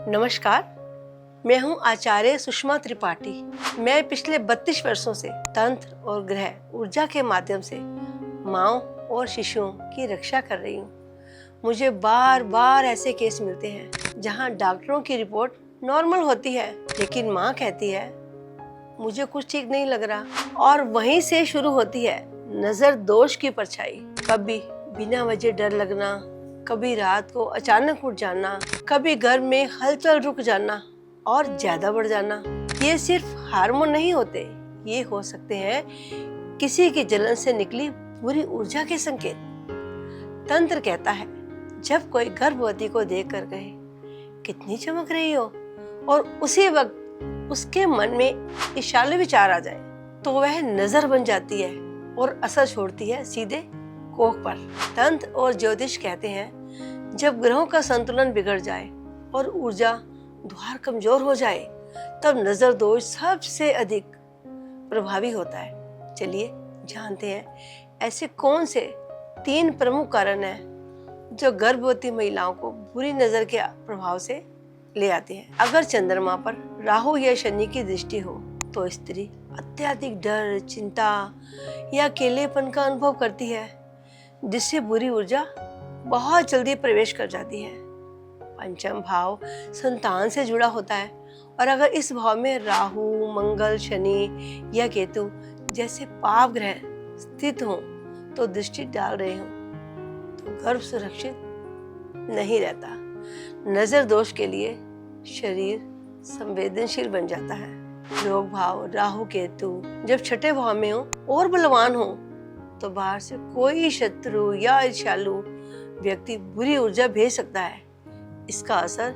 नमस्कार, मैं हूं आचार्य सुषमा त्रिपाठी। मैं पिछले 32 वर्षों से तंत्र और ग्रह ऊर्जा के माध्यम से माँओं और शिशुओं की रक्षा कर रही हूं। मुझे बार बार ऐसे केस मिलते हैं जहां डॉक्टरों की रिपोर्ट नॉर्मल होती है, लेकिन माँ कहती है मुझे कुछ ठीक नहीं लग रहा। और वहीं से शुरू होती है नजर दोष की परछाई। कभी बिना वजह डर लगना, कभी रात को अचानक उठ जाना, कभी घर में हलचल रुक जाना और ज्यादा बढ़ जाना। ये सिर्फ हार्मोन नहीं होते, ये हो सकते हैं किसी की जलन से निकली बुरी ऊर्जा के संकेत। तंत्र कहता है जब कोई गर्भवती को देख कर कहे कितनी चमक रही हो, और उसी वक्त उसके मन में ईर्ष्यालु विचार आ जाए, तो वह नजर बन जाती है और असर छोड़ती है सीधे कोख पर। तंत्र और ज्योतिष कहते हैं जब ग्रहों का संतुलन बिगड़ जाए और ऊर्जा द्वार कमजोर हो जाए, तब नजर दोष सबसे अधिक प्रभावी होता है। चलिए जानते हैं ऐसे कौन से 3 प्रमुख कारण हैं जो गर्भवती महिलाओं को बुरी नजर के प्रभाव से ले आते हैं। अगर चंद्रमा पर राहु या शनि की दृष्टि हो तो स्त्री अत्यधिक डर, चिंता या अकेलेपन का अनुभव करती है, जिससे बुरी ऊर्जा बहुत जल्दी प्रवेश कर जाती है। पंचम भाव संतान से जुड़ा होता है, और अगर इस भाव में राहु, मंगल, शनि या केतु जैसे पाप ग्रह स्थित हों तो दृष्टि डाल रहे हों, तो गर्भ सुरक्षित नहीं रहता। नजर दोष के लिए शरीर संवेदनशील बन जाता है। योग भाव राहु केतु जब छठे भाव में हो और बलवान हो, तो बाहर से कोई शत्रु या ईर्ष्यालु व्यक्ति बुरी ऊर्जा भेज सकता है। इसका असर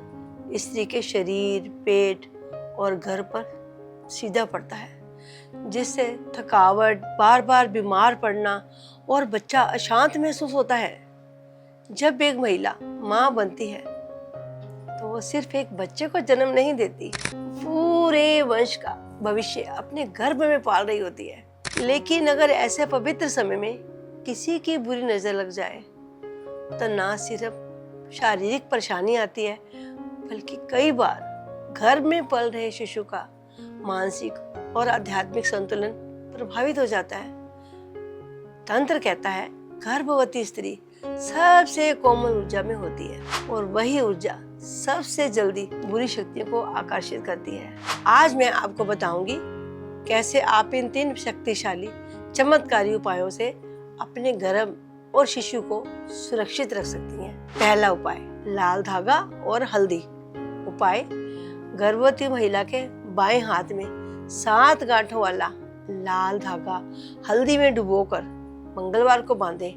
स्त्री के शरीर, पेट और घर पर सीधा पड़ता है, जिससे थकावट, बार बार बीमार पड़ना और बच्चा अशांत महसूस होता है। जब एक महिला माँ बनती है तो वो सिर्फ एक बच्चे को जन्म नहीं देती, पूरे वंश का भविष्य अपने गर्भ में पाल रही होती है। लेकिन अगर ऐसे पवित्र समय में किसी की बुरी नजर लग जाए तो ना सिर्फ शारीरिक परेशानी आती है, बल्कि कई बार घर में पल रहे शिशु का मानसिक और आध्यात्मिक संतुलन प्रभावित हो जाता है। तंत्र कहता है गर्भवती स्त्री सबसे कोमल ऊर्जा में होती है, और वही ऊर्जा सबसे जल्दी बुरी शक्तियों को आकर्षित करती है। आज मैं आपको बताऊंगी कैसे आप इन 3 शक्तिशाली चमत्कारी उपायों से अपने गर्भ और शिशु को सुरक्षित रख सकती हैं। पहला उपाय लाल धागा और हल्दी। उपाय गर्भवती महिला के बाएं हाथ में 7 गांठों वाला लाल धागा हल्दी में डुबोकर मंगलवार को बांधें।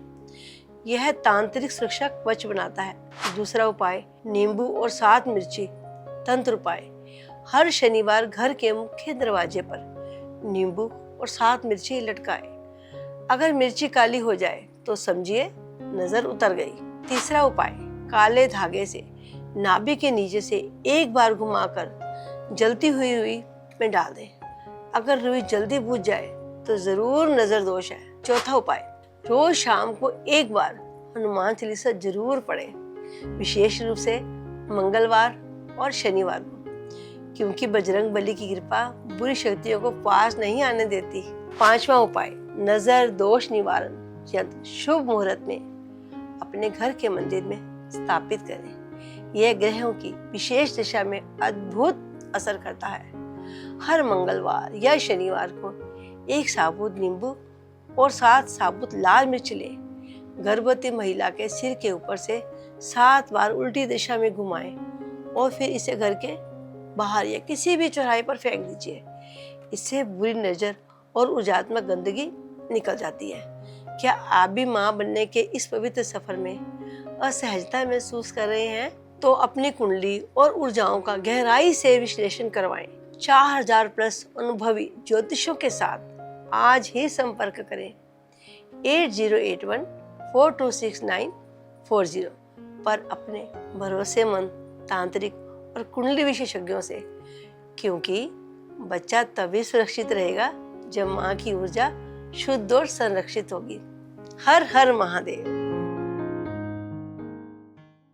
यह तांत्रिक सुरक्षा कवच बनाता है। दूसरा उपाय नींबू और 7 मिर्ची। तंत्र उपाय हर शनिवार घर के मुख्य दरवाजे पर नींबू और 7 मिर्ची लटकाएं। अगर मिर्ची काली हो जाए तो समझिए नजर उतर गई। तीसरा उपाय काले धागे से नाभि के नीचे से एक बार घुमाकर जलती हुई रुई में डाल दें। अगर रुई जल्दी बुझ जाए तो जरूर नजर दोष है। चौथा उपाय रोज शाम को एक बार हनुमान चालीसा जरूर पढ़ें, विशेष रूप से मंगलवार और शनिवार को, क्योंकि बजरंग बली की कृपा बुरी शक्तियों को पास नहीं आने देती। 5वां उपाय नजर दोष निवारण यंत्र शुभ मुहूर्त में अपने घर के मंदिर में स्थापित करें। यह ग्रहों की विशेष दिशा में अद्भुत असर करता है। हर मंगलवार या शनिवार को एक साबुत नींबू और 7 साबुत लाल मिर्च लें। गर्भवती महिला के सिर के ऊपर से 7 बार उल्टी दिशा में घुमाएं और फिर इसे घर के बाहर या किसी भी चौराहे पर फेंक दीजिए। इससे बुरी नजर और ऊर्जात्मक गंदगी निकल जाती है। क्या आप भी माँ बनने के इस पवित्र सफर में असहजता महसूस कर रहे हैं? तो अपनी कुंडली और ऊर्जाओं का गहराई से विश्लेषण करवाएं। 4000 प्लस अनुभवी ज्योतिषों के साथ आज ही संपर्क करें। 8081 426940 पर अपने भरोसेमंद तांत्रिक और कुंडली विशेषज्ञों से, क्योंकि बच्चा तभी सुरक्षित रहेगा जब माँ की ऊर्जा शुद्ध और संरक्षित होगी। हर हर महादेव।